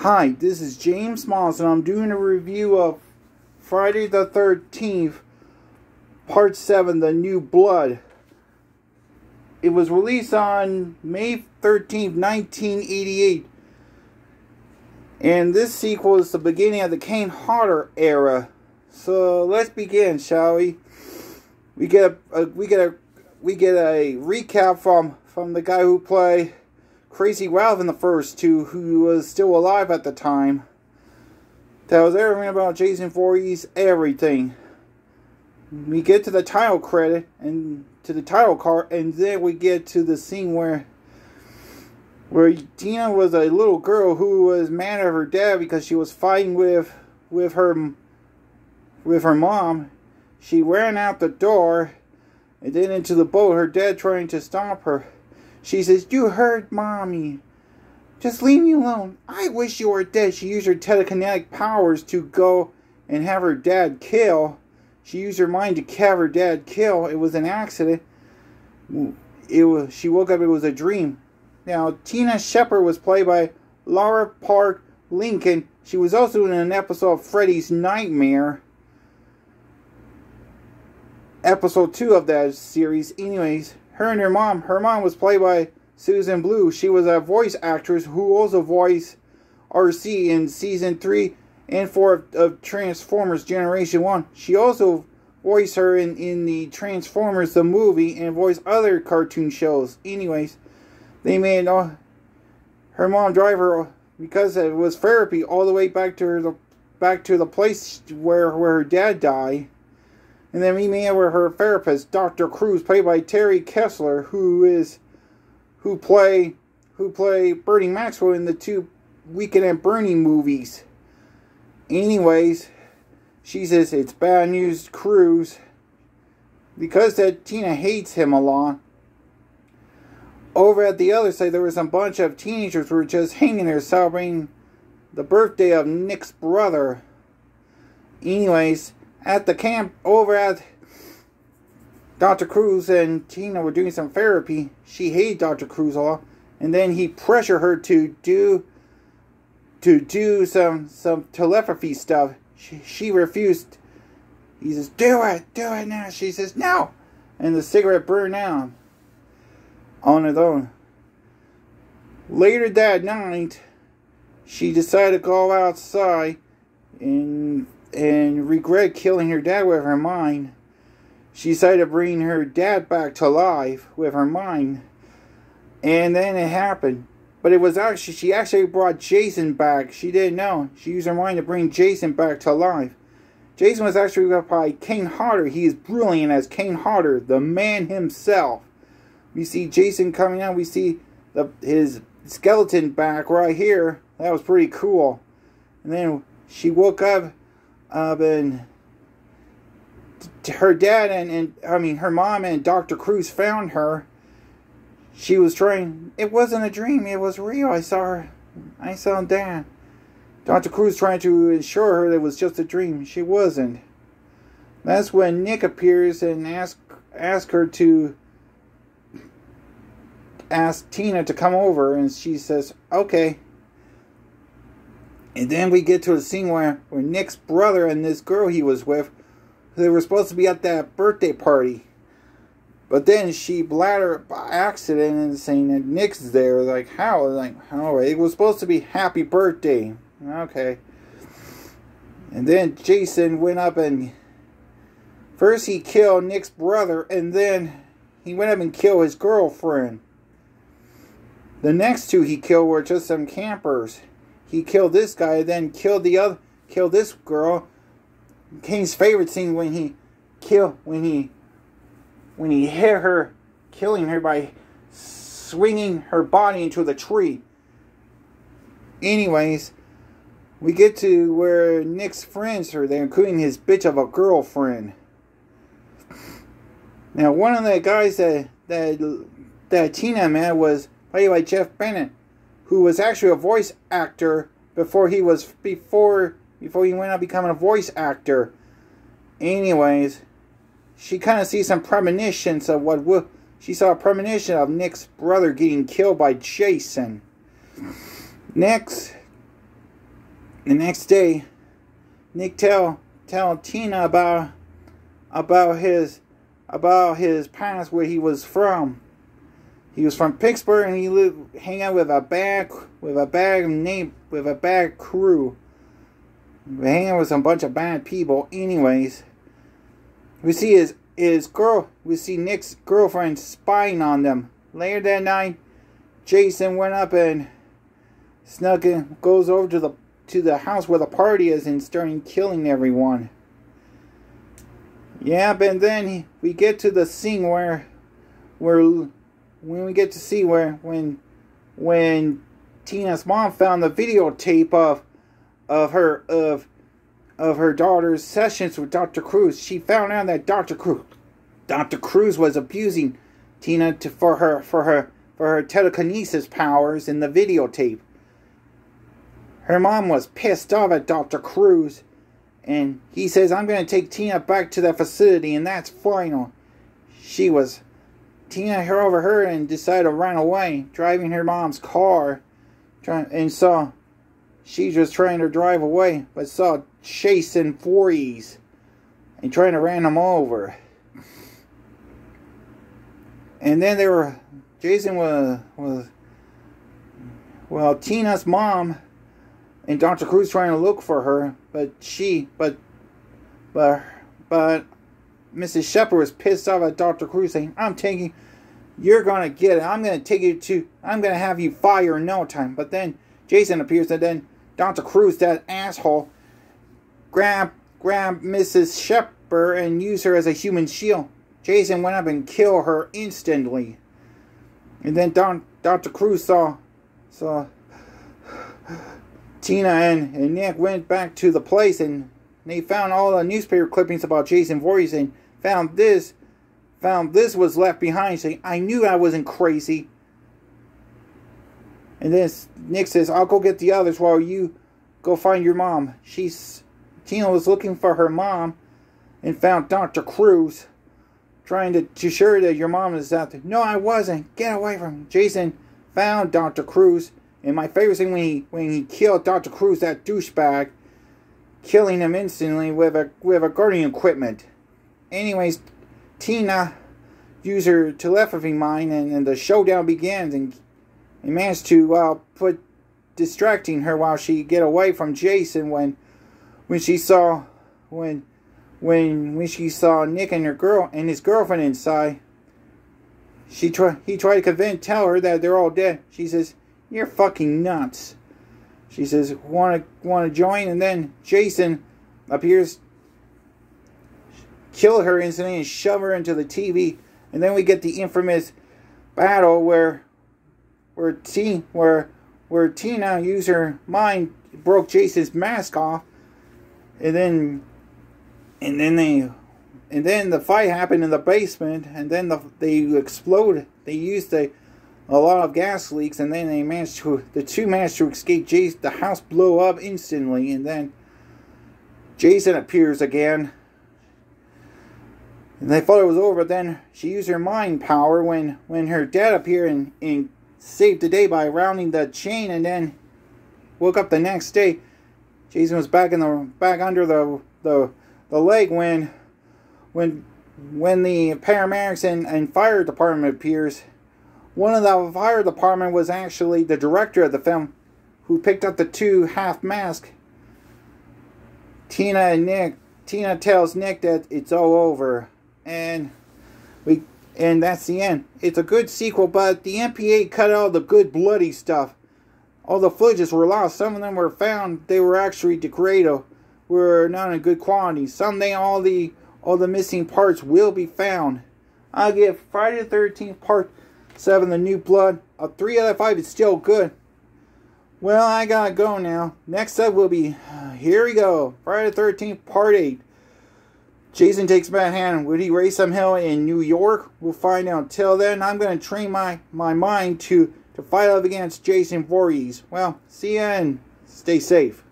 Hi, this is James Moss, and I'm doing a review of Friday the 13th, Part 7, The New Blood. It was released on May 13th, 1988. And this sequel is the beginning of the Kane Hodder era. So let's begin, shall we? We get a recap from the guy who played Crazy Ralph in the first two, who was still alive at the time. That was everything about Jason Voorhees, everything. We get to the title credit and to the title card, and then we get to the scene where Tina was a little girl who was mad at her dad because she was fighting with her mom. She ran out the door and then into the boat, her dad trying to stop her. She says, "You hurt Mommy. Just leave me alone. I wish you were dead." She used her telekinetic powers to go and have her dad kill. She used her mind to have her dad kill. It was an accident. She woke up, it was a dream. Now, Tina Shepard was played by Lara Park Lincoln. She was also in an episode of Freddy's Nightmare. Episode 2 of that series. Anyways, her and her mom was played by Susan Blue. She was a voice actress who also voiced RC in season 3 and 4 of Transformers Generation 1. She also voiced her in the Transformers the movie and voiced other cartoon shows. Anyways, they made her mom drive her, because it was therapy, all the way back to the place where her dad died. And then we met her therapist, Dr. Cruz, played by Terry Kessler, who played Bernie Maxwell in the 2 Weekend at Bernie movies. Anyways, she says it's bad news, Cruz, because that Tina hates him a lot. Over at the other side, there was a bunch of teenagers who were just hanging there celebrating the birthday of Nick's brother. Anyways, at the camp, over at Dr. Cruz and Tina were doing some therapy. She hated Dr. Cruz a lot, and then he pressured her to do some telepathy stuff. She refused. He says, do it now." She says, "No," and the cigarette burned out on its own. Later that night, she decided to go outside and regret killing her dad with her mind. She decided to bring her dad back to life with her mind. And then it happened. But it was actually, she actually brought Jason back. She didn't know. She used her mind to bring Jason back to life. Jason was actually played by Kane Hodder. He is brilliant as Kane Hodder, the man himself. We see Jason coming out. We see his skeleton back right here. That was pretty cool. And then she woke up, and her dad her mom and Dr. Cruz found her. She was trying. It wasn't a dream. It was real. I saw Dad. Dr. Cruz trying to assure her that it was just a dream. She wasn't. That's when Nick appears and ask her to ask Tina to come over, and she says, "Okay." And then we get to a scene where Nick's brother and this girl he was with, they were supposed to be at that birthday party. But then she blattered by accident and saying that Nick's there. Like, how? Like, how? It was supposed to be happy birthday. Okay. And then Jason went up and first he killed Nick's brother, and then he went up and killed his girlfriend. The next two he killed were just some campers. He killed this guy, then killed this girl. Kane's favorite scene when he hit her, killing her by swinging her body into the tree. Anyways, we get to where Nick's friends are there, including his bitch of a girlfriend. Now, one of the guys that Tina met was played by Jeff Bennett, who was actually a voice actor before he went out becoming a voice actor. Anyways, she kind of sees some premonitions of she saw a premonition of Nick's brother getting killed by Jason. Next, The next day, Nick tell Tina about his past, where he was from. He was from Pittsburgh, and he hang out with a bad crew. Hang out with a bunch of bad people. Anyways, we see we see Nick's girlfriend spying on them. Later that night, Jason went up and snuck in, goes over to the house where the party is, and starting killing everyone. Yeah, but then we get to the scene when Tina's mom found the videotape of her daughter's sessions with Dr. Cruz. She found out that Dr. Cruz was abusing Tina for her telekinesis powers in the videotape. Her mom was pissed off at Dr. Cruz, and he says, "I'm going to take Tina back to that facility, and that's final." Tina overheard and decided to run away, driving her mom's car, she was trying to drive away, but saw Jason Voorhees and trying to ran him over. And then Jason was Tina's mom and Dr. Cruz trying to look for her, but Mrs. Shepard was pissed off at Dr. Cruz, saying, "You're gonna get it. I'm gonna have you fired in no time." But then Jason appears, and then Dr. Cruz, that asshole, grabbed Mrs. Shepard and used her as a human shield. Jason went up and killed her instantly. And then Dr. Cruz saw Tina and Nick went back to the place, and they found all the newspaper clippings about Jason Voorhees, and found this was left behind, saying, "I knew I wasn't crazy." And then Nick says, "I'll go get the others while you go find your mom." Tina was looking for her mom and found Dr. Cruz trying to show her that your mom is out there. "No, I wasn't. Get away from me." Jason found Dr. Cruz, and my favorite thing when he killed Dr. Cruz, that douchebag, killing him instantly with a guarding equipment. Anyways, Tina used her telepathy mind, and the showdown begins, and managed to distracting her while she get away from Jason when she saw Nick and his girlfriend inside. He tried to tell her that they're all dead. She says, "You're fucking nuts." She says, want to join?" And then Jason appears, kill her instantly, and shove her into the TV. And then we get the infamous battle where Tina used her mind, broke Jason's mask off, and then the fight happened in the basement, and then they exploded. They used a lot of gas leaks, and then the two managed to escape. The house blew up instantly, and then Jason appears again. And they thought it was over, but then she used her mind power when her dad appeared and saved the day by rounding the chain, and then woke up the next day. Jason was back under the leg when the paramedics and fire department appears. One of the fire department was actually the director of the film, who picked up the two half masks. Tina tells Nick that it's all over, and that's the end. It's a good sequel, but the MPA cut out the good bloody stuff. All the footages were lost. Some of them were found. They were actually degraded, were not in good quality. Someday all the missing parts will be found. I'll give Friday the 13th Part 7, The New Blood, a 3 out of 5. It's still good. Well, I gotta go now. Next up will be, here we go, Friday the 13th Part 8. Jason takes Matt Hannon. Would he raise some hell in New York? We'll find out. Until then, I'm going to train my mind to fight up against Jason Voorhees. Well, see ya and stay safe.